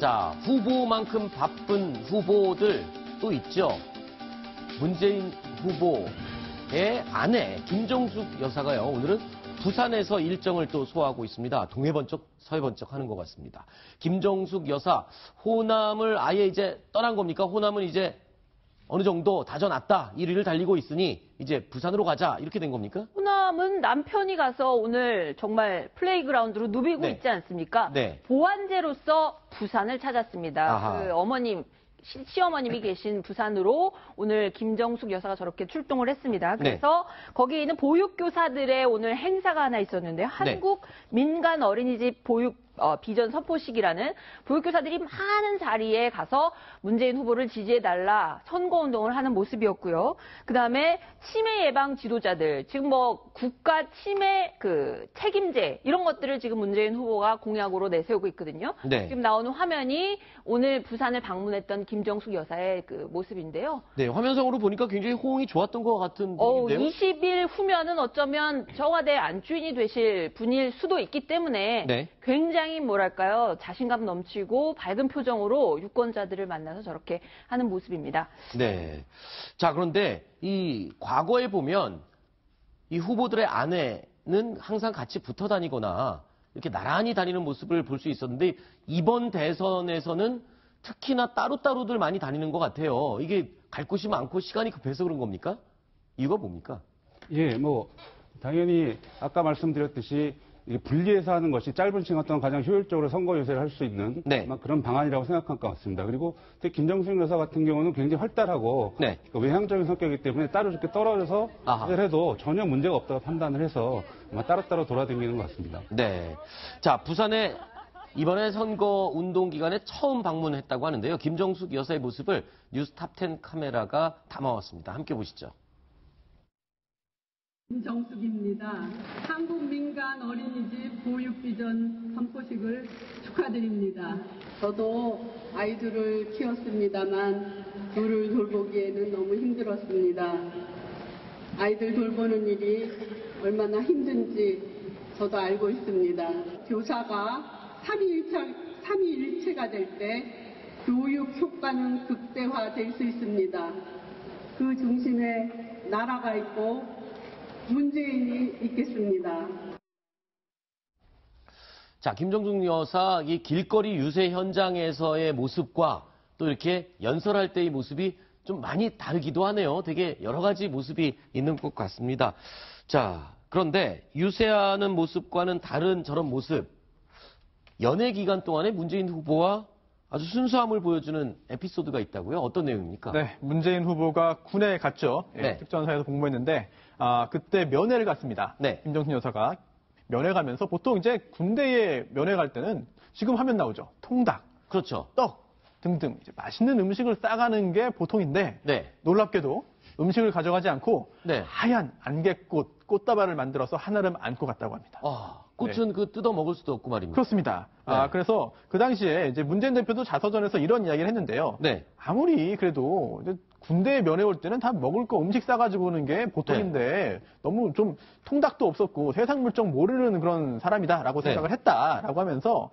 자, 후보만큼 바쁜 후보들 또 있죠. 문재인 후보의 아내 김정숙 여사가요. 오늘은 부산에서 일정을 또 소화하고 있습니다. 동해번쩍 서해번쩍 하는 것 같습니다. 김정숙 여사, 호남을 아예 이제 떠난 겁니까? 호남은 이제 어느 정도 다져놨다. 1위를 달리고 있으니 이제 부산으로 가자. 이렇게 된 겁니까? 호남은 남편이 가서 오늘 정말 플레이그라운드로 누비고 네. 있지 않습니까? 네. 보완제로서 부산을 찾았습니다. 아하. 그 어머님, 시어머님이 계신 부산으로 오늘 김정숙 여사가 저렇게 출동을 했습니다. 그래서 거기에 있는 보육교사들의 오늘 행사가 하나 있었는데요. 한국 민간 어린이집 보육 비전 선포식이라는 보육교사들이 많은 자리에 가서 문재인 후보를 지지해달라 선거운동을 하는 모습이었고요. 그다음에 치매 예방 지도자들, 지금 뭐 국가 치매 책임제 이런 것들을 지금 문재인 후보가 공약으로 내세우고 있거든요. 네. 지금 나오는 화면이 오늘 부산을 방문했던 김정숙 여사의 그 모습인데요. 네, 화면상으로 보니까 굉장히 호응이 좋았던 것 같은 분인데요. 20일 후면은 어쩌면 청와대 안주인이 되실 분일 수도 있기 때문에 네. 굉장히 뭐랄까요, 자신감 넘치고 밝은 표정으로 유권자들을 만나서 저렇게 하는 모습입니다. 네. 자, 그런데 이 과거에 보면 이 후보들의 아내는 항상 같이 붙어 다니거나 이렇게 나란히 다니는 모습을 볼 수 있었는데 이번 대선에서는 특히나 따로따로들 많이 다니는 것 같아요. 이게 갈 곳이 많고 시간이 급해서 그런 겁니까? 이유가 뭡니까? 예, 당연히 아까 말씀드렸듯이 분리해서 하는 것이 짧은 시간 동안 가장 효율적으로 선거 유세를 할 수 있는 그런 방안이라고 생각할 것 같습니다. 그리고 특히 김정숙 여사 같은 경우는 굉장히 활달하고 외향적인 성격이기 때문에 따로 이렇게 떨어져서 해도 전혀 문제가 없다고 판단을 해서 따로따로 돌아다니는 것 같습니다. 네. 자, 부산에 이번에 선거 운동 기간에 처음 방문했다고 하는데요. 김정숙 여사의 모습을 뉴스탑10 카메라가 담아왔습니다. 함께 보시죠. 김정숙입니다. 한국 민간 어린이집 보육비전 선포식을 축하드립니다. 저도 아이들을 키웠습니다만 둘을 돌보기에는 너무 힘들었습니다. 아이들 돌보는 일이 얼마나 힘든지 저도 알고 있습니다. 교사가 삼위일체가 될 때 교육 효과는 극대화될 수 있습니다. 그 중심에 나라가 있고 문재인이 있겠습니다. 자, 김정숙 여사 이 길거리 유세 현장에서의 모습과 또 이렇게 연설할 때의 모습이 좀 많이 다르기도 하네요. 되게 여러 가지 모습이 있는 것 같습니다. 자, 그런데 유세하는 모습과는 다른 저런 모습. 연회 기간 동안에 문재인 후보와 아주 순수함을 보여주는 에피소드가 있다고요? 어떤 내용입니까? 네, 문재인 후보가 군에 갔죠. 특전사에서 복무했는데 그때 면회를 갔습니다. 김정숙 여사가 면회 가면서 보통 이제 군대에 면회 갈 때는 지금 화면 나오죠. 통닭, 그렇죠. 떡 등등 이제 맛있는 음식을 싸가는 게 보통인데 놀랍게도 음식을 가져가지 않고 하얀 안개꽃, 꽃다발을 만들어서 한아름 안고 갔다고 합니다. 꽃은 뜯어 먹을 수도 없고 말입니다. 그렇습니다. 그래서 그 당시에 이제 문재인 대표도 자서전에서 이런 이야기를 했는데요. 아무리 그래도 이제 군대에 면회 올 때는 다 먹을 거 음식 싸가지고 오는 게 보통인데 너무 좀 통닭도 없었고 세상 물정 모르는 그런 사람이다라고 생각을 했다라고 하면서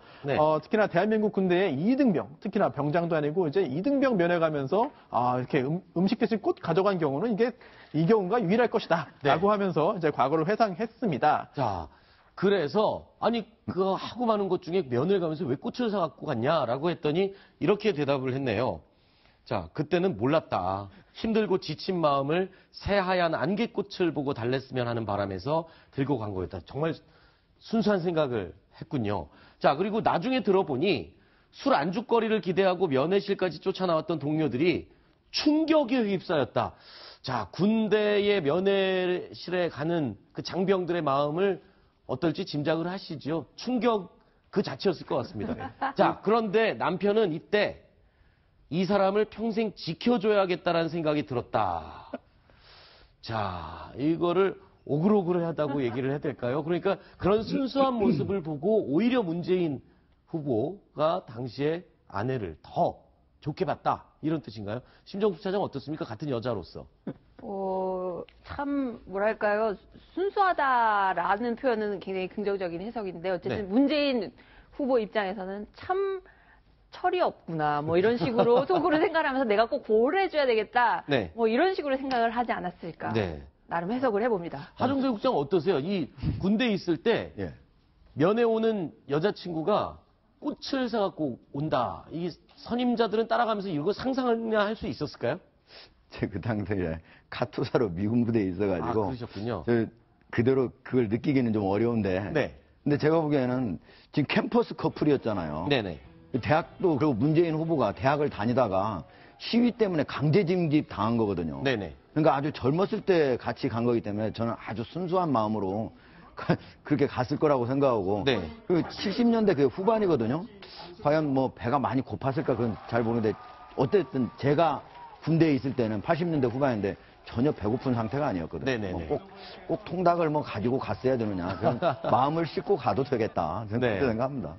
특히나 대한민국 군대의 이등병, 특히나 병장도 아니고 이제 이등병 면회 가면서 이렇게 음식 대신 꽃 가져간 경우는 이 경우가 유일할 것이다라고 하면서 이제 과거를 회상했습니다. 자. 그래서 아니 그거 하고 많은 것 중에 면을 가면서 왜 꽃을 사갖고 갔냐라고 했더니 이렇게 대답을 했네요. 자, 그때는 몰랐다. 힘들고 지친 마음을 새하얀 안개꽃을 보고 달랬으면 하는 바람에서 들고 간 거였다. 정말 순수한 생각을 했군요. 자, 그리고 나중에 들어보니 술 안주거리를 기대하고 면회실까지 쫓아나왔던 동료들이 충격에 휩싸였다. 자, 군대의 면회실에 가는 그 장병들의 마음을 어떨지 짐작을 하시죠. 충격 그 자체였을 것 같습니다. 자, 그런데 남편은 이때 이 사람을 평생 지켜줘야겠다라는 생각이 들었다. 자, 이거를 오글오글하다고 얘기를 해야 될까요? 그러니까 그런 순수한 모습을 보고 오히려 문재인 후보가 당시에 아내를 더 좋게 봤다. 이런 뜻인가요? 심정수 차장 어떻습니까? 같은 여자로서. 참 뭐랄까요, 순수하다라는 표현은 굉장히 긍정적인 해석인데 어쨌든 문재인 후보 입장에서는 참 철이 없구나. 뭐 이런 식으로 속으로 생각하면서 내가 꼭 보호를 해줘야 되겠다. 네. 뭐 이런 식으로 생각을 하지 않았을까. 네. 나름 해석을 해봅니다. 하정대 국장 어떠세요? 이 군대에 있을 때 예. 면회 오는 여자친구가 꽃을 사갖고 온다. 이 선임자들은 따라가면서 이거 상상을 할 수 있었을까요? 제 그 당시에 카투사로 미군 부대에 있어가지고. 아, 그러셨군요. 그대로 그걸 느끼기는 좀 어려운데. 네. 근데 제가 보기에는 지금 캠퍼스 커플이었잖아요. 네네. 대학도, 그리고 문재인 후보가 대학을 다니다가 시위 때문에 강제 징집 당한 거거든요. 네네. 그러니까 아주 젊었을 때 같이 간 거기 때문에 저는 아주 순수한 마음으로 그렇게 갔을 거라고 생각하고. 네. 그 70년대 그 후반이거든요. 과연 뭐 배가 많이 고팠을까 그건 잘 모르는데 어쨌든 제가 군대에 있을 때는 80년대 후반인데 전혀 배고픈 상태가 아니었거든요. 네네네. 뭐 꼭 통닭을 뭐 가지고 갔어야 되느냐. 그냥 마음을 싣고 가도 되겠다. 저는 네. 그렇게 생각합니다.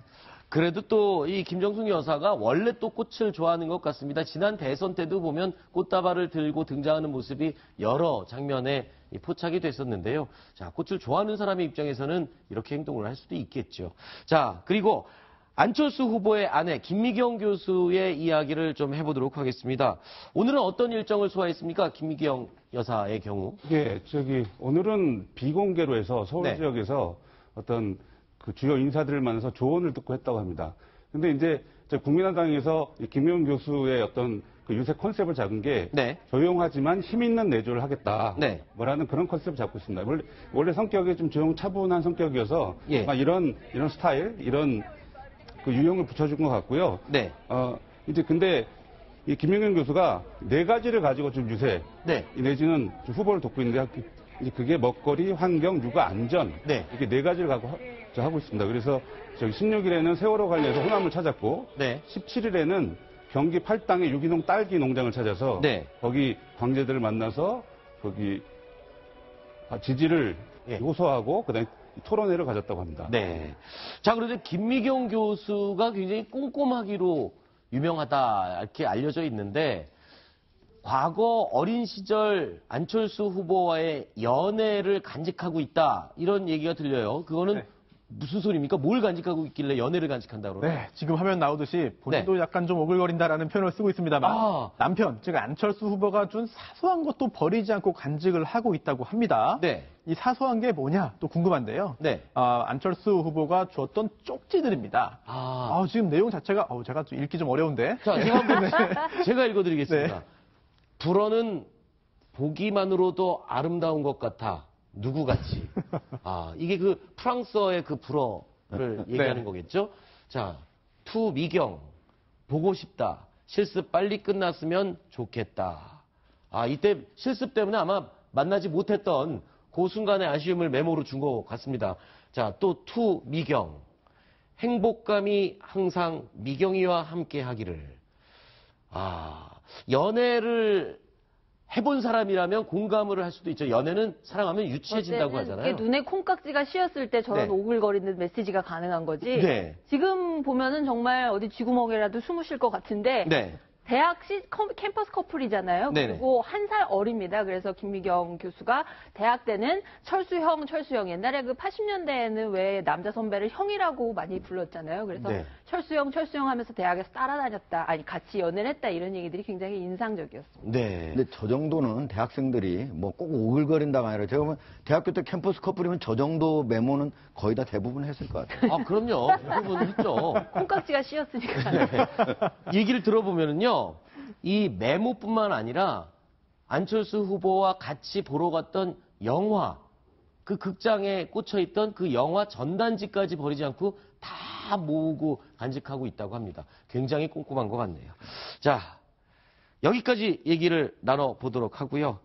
그래도 또 이 김정숙 여사가 원래 또 꽃을 좋아하는 것 같습니다. 지난 대선 때도 보면 꽃다발을 들고 등장하는 모습이 여러 장면에 포착이 됐었는데요. 자, 꽃을 좋아하는 사람의 입장에서는 이렇게 행동을 할 수도 있겠죠. 자, 그리고 안철수 후보의 아내 김미경 교수의 이야기를 좀 해보도록 하겠습니다. 오늘은 어떤 일정을 소화했습니까? 김미경 여사의 경우. 예, 오늘은 비공개로 해서 서울 네. 지역에서 어떤 그 주요 인사들을 만나서 조언을 듣고 했다고 합니다. 근데 이제 국민의당에서 김미경 교수의 어떤 그 유세 컨셉을 잡은 게 네. 조용하지만 힘 있는 내조를 하겠다. 네. 뭐라는 그런 컨셉을 잡고 있습니다. 원래 성격이 좀 조용 차분한 성격이어서 예. 막 이런 스타일, 이런 그 유형을 붙여준 것 같고요. 네. 이제 근데 이 김영현 교수가 4가지를 가지고 좀 유세, 네. 내지는 좀 후보를 돕고 있는데 이제 그게 먹거리, 환경, 육아, 안전 네. 이렇게 4가지를 갖고 하고 있습니다. 그래서 16일에는 세월호 관련해서 호남을 찾았고, 네. 17일에는 경기 팔당의 유기농 딸기 농장을 찾아서 네. 거기 관계자들을 만나서 거기 지지를 예. 호소하고 그다음에 토론회를 가졌다고 합니다. 네. 자, 그런데 김미경 교수가 굉장히 꼼꼼하기로 유명하다, 이렇게 알려져 있는데, 과거 어린 시절 안철수 후보와의 연애를 간직하고 있다, 이런 얘기가 들려요. 그거는 네. 무슨 소리입니까? 뭘 간직하고 있길래 연애를 간직한다고 그러나요? 네, 지금 화면 나오듯이 본인도 약간 좀 오글거린다라는 표현을 쓰고 있습니다만 아. 남편, 즉 안철수 후보가 준 사소한 것도 버리지 않고 간직을 하고 있다고 합니다. 네. 이 사소한 게 뭐냐 또 궁금한데요. 네. 안철수 후보가 주었던 쪽지들입니다. 지금 내용 자체가 제가 좀 읽기 좀 어려운데. 자, 제가 읽어드리겠습니다. 네. 불어는 보기만으로도 아름다운 것 같아. 누구같이. 이게 그 프랑스어의 그 불어를 얘기하는 거겠죠? 자, 투 미경. 보고 싶다. 실습 빨리 끝났으면 좋겠다. 이때 실습 때문에 아마 만나지 못했던 그 순간의 아쉬움을 메모로 준 것 같습니다. 자, 또 투 미경. 행복감이 항상 미경이와 함께 하기를. 연애를 해본 사람이라면 공감을 할 수도 있죠. 연애는 사랑하면 유치해진다고 하잖아요. 눈에 콩깍지가 씌었을 때 저런 네. 오글거리는 메시지가 가능한 거지. 네. 지금 보면은 정말 어디 쥐구멍이라도 숨을 쉴 것 같은데 네. 대학 캠퍼스 커플이잖아요. 네네. 그리고 1살 어립니다. 그래서 김미경 교수가 대학 때는 철수형. 옛날에 그 80년대에는 왜 남자 선배를 형이라고 많이 불렀잖아요. 그래서 네. 철수형 하면서 대학에서 따라다녔다. 같이 연애를 했다. 이런 얘기들이 굉장히 인상적이었습니다. 네. 근데 저 정도는 대학생들이 뭐 꼭 오글거린다가 아니라 제가 보면 대학교 때 캠퍼스 커플이면 저 정도 메모는 거의 다 대부분 했을 것 같아요. 그럼요. 대부분 했죠. 콩깍지가 씌었으니까. 얘기를 들어보면은요, 이 메모뿐만 아니라 안철수 후보와 같이 보러 갔던 영화, 그 극장에 꽂혀있던 그 영화 전단지까지 버리지 않고 다 모으고 간직하고 있다고 합니다. 굉장히 꼼꼼한 것 같네요. 자, 여기까지 얘기를 나눠보도록 하고요.